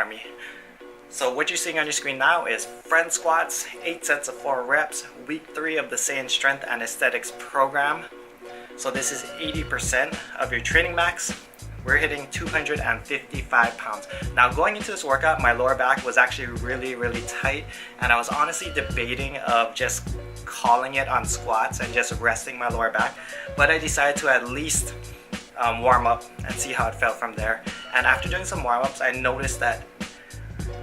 army. So what you're seeing on your screen now is front squats, 8 sets of 4 reps, week 3 of the Saiyan Strength and Aesthetics program. So this is 80% of your training max. We're hitting 255 pounds. Now going into this workout, my lower back was actually really tight, and I was honestly debating of just calling it on squats and just resting my lower back, but I decided to at least warm up and see how it felt from there. And after doing some warm-ups, I noticed that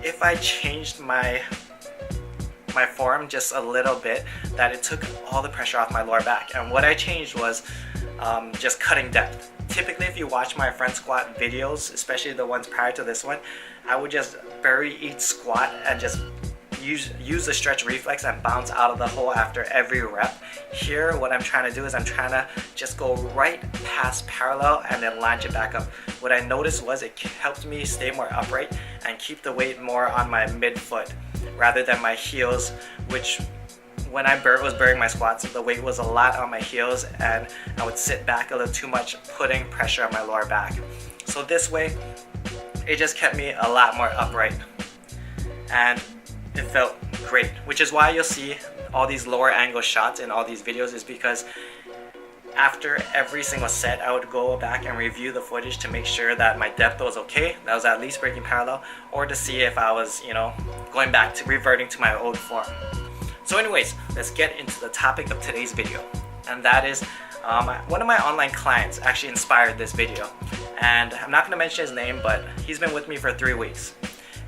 if I changed my form just a little bit, that it took all the pressure off my lower back. And what I changed was just cutting depth. Typically, if you watch my front squat videos, especially the ones prior to this one, I would just bury each squat and just use the stretch reflex and bounce out of the hole after every rep. Here, what I'm trying to do is I'm trying to just go right past parallel and then launch it back up. What I noticed was it helped me stay more upright and keep the weight more on my midfoot rather than my heels, which when I was burying my squats, the weight was a lot on my heels and I would sit back a little too much, putting pressure on my lower back. So this way, it just kept me a lot more upright and it felt great, which is why you'll see all these lower angle shots in all these videos, is because after every single set, I would go back and review the footage to make sure that my depth was okay, that I was at least breaking parallel, or to see if I was, going back to reverting to my old form. So anyways, let's get into the topic of today's video, and that is one of my online clients actually inspired this video, and I'm not going to mention his name, but he's been with me for 3 weeks,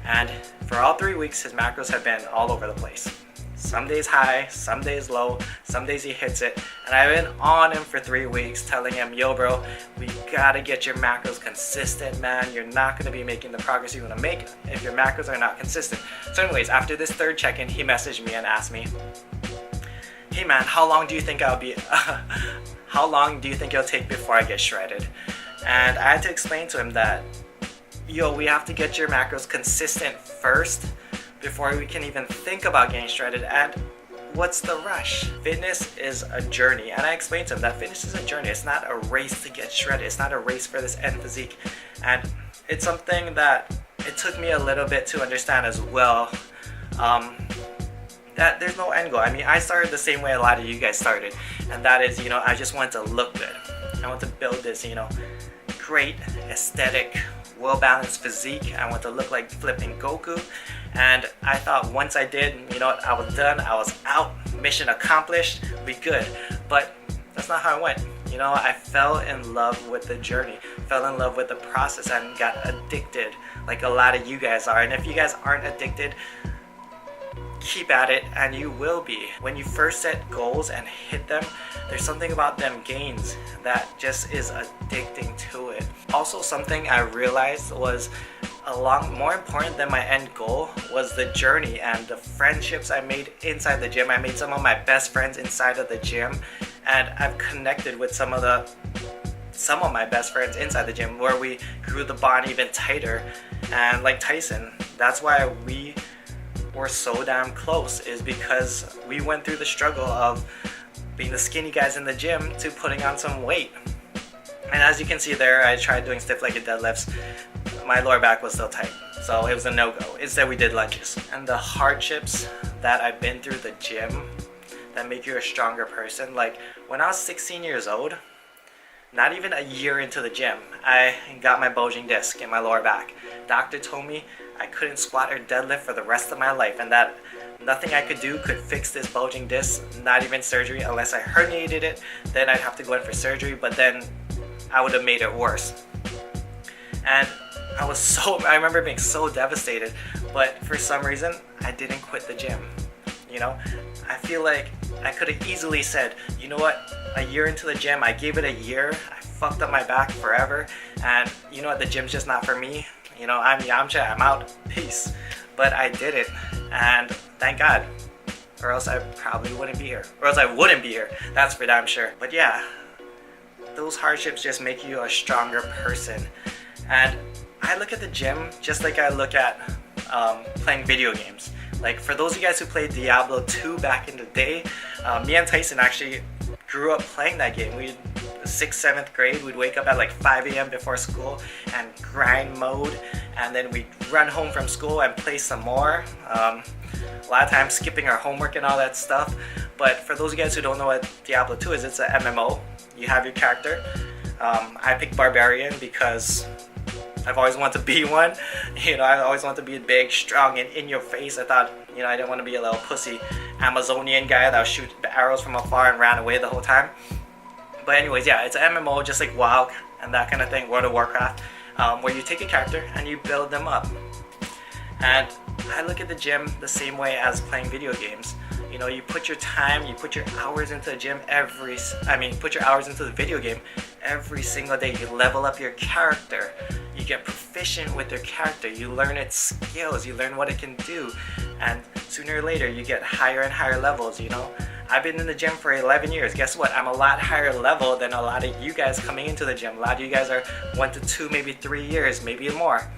and for all 3 weeks his macros have been all over the place. Some days high, some days low, some days he hits it, and I've been on him for 3 weeks telling him, yo bro, we gotta get your macros consistent, man. You're not gonna be making the progress you wanna make if your macros are not consistent. So anyways, after this third check-in, he messaged me and asked me, hey man, how long do you think how long do you think it'll take before I get shredded? And I had to explain to him that, yo, we have to get your macros consistent first before we can even think about getting shredded. And what's the rush? Fitness is a journey, and I explained to him that fitness is a journey. It's not a race to get shredded. It's not a race for this end physique, and it's something that it took me a little bit to understand as well, that there's no end goal. I mean, I started the same way a lot of you guys started, and that is, I just wanted to look good. I want to build this, great aesthetic, well-balanced physique. I want to look like flipping Goku. And I thought once I did, I was done, I was out, mission accomplished, we good. But that's not how it went. I fell in love with the journey, fell in love with the process, and got addicted like a lot of you guys are. And if you guys aren't addicted, keep at it and you will be. When you first set goals and hit them, there's something about them gains that just is addicting to it. Also, something I realized was more important than my end goal was the journey and the friendships I made inside the gym. I made some of my best friends inside of the gym, and I've connected with some of my best friends inside the gym, where we grew the bond even tighter. And like Tyson, that's why we were so damn close, is because we went through the struggle of being the skinny guys in the gym to putting on some weight. And as you can see there, I tried doing stiff-legged deadlifts. My lower back was still tight, so it was a no-go. Instead, we did lunges. And the hardships that I've been through the gym that make you a stronger person, like when I was 16 years old, not even a year into the gym, I got my bulging disc in my lower back. Doctor told me I couldn't squat or deadlift for the rest of my life, and that nothing I could do could fix this bulging disc, not even surgery. Unless I herniated it, then I'd have to go in for surgery, but then I would have made it worse. And I remember being so devastated, but for some reason, I didn't quit the gym. I feel like I could have easily said, you know what, a year into the gym, I gave it a year, I fucked up my back forever, and you know what, the gym's just not for me. I'm Yamcha, I'm out, peace. But I did it, and thank God, or else I probably wouldn't be here. Or else I wouldn't be here, that's for damn sure. But yeah, those hardships just make you a stronger person. And I look at the gym just like I look at playing video games. Like for those of you guys who played Diablo 2 back in the day, me and Tyson actually grew up playing that game. 6th, 7th grade, we'd wake up at like 5 a.m. before school and grind mode and then we run home from school and play some more. A lot of times skipping our homework and all that stuff. But for those of you guys who don't know what Diablo 2 is, it's an MMO. You have your character. I picked Barbarian because I've always wanted to be one. You know, I always wanted to be big, strong, and in your face. I thought, you know, I didn't want to be a little pussy Amazonian guy that would shoot arrows from afar and ran away the whole time. But anyways, yeah, it's an MMO just like WoW and that kind of thing, World of Warcraft, where you take a character and you build them up. And I look at the gym the same way as playing video games. You know, you put your time, you put your hours into the gym put your hours into the video game every single day. You level up your character. You get proficient with your character. You learn its skills. You learn what it can do. And sooner or later, you get higher and higher levels, you know. I've been in the gym for 11 years. Guess what? I'm a lot higher level than a lot of you guys coming into the gym. A lot of you guys are 1 to 2, maybe 3 years, maybe more.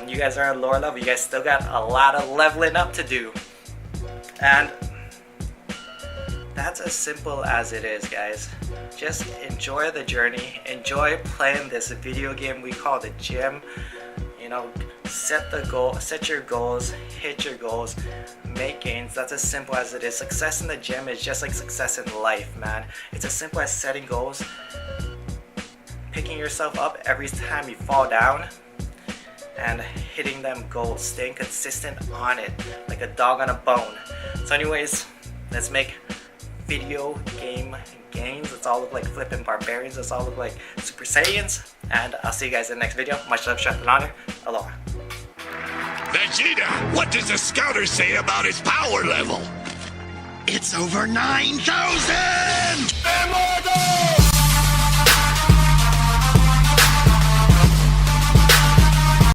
You guys are at a lower level. You guys still got a lot of leveling up to do. And that's as simple as it is, guys. Just enjoy the journey. Enjoy playing this video game we call the gym. You know, set your goals, hit your goals, make gains. That's as simple as it is. Success in the gym is just like success in life, man. It's as simple as setting goals, picking yourself up every time you fall down, and hitting them goals, staying consistent on it, like a dog on a bone. So anyways, let's make video game games. Let's all look like flipping barbarians. Let's all look like Super Saiyans. And I'll see you guys in the next video. Much love, strength, and honor. Aloha. Vegeta, what does the scouter say about his power level? It's over 9,000!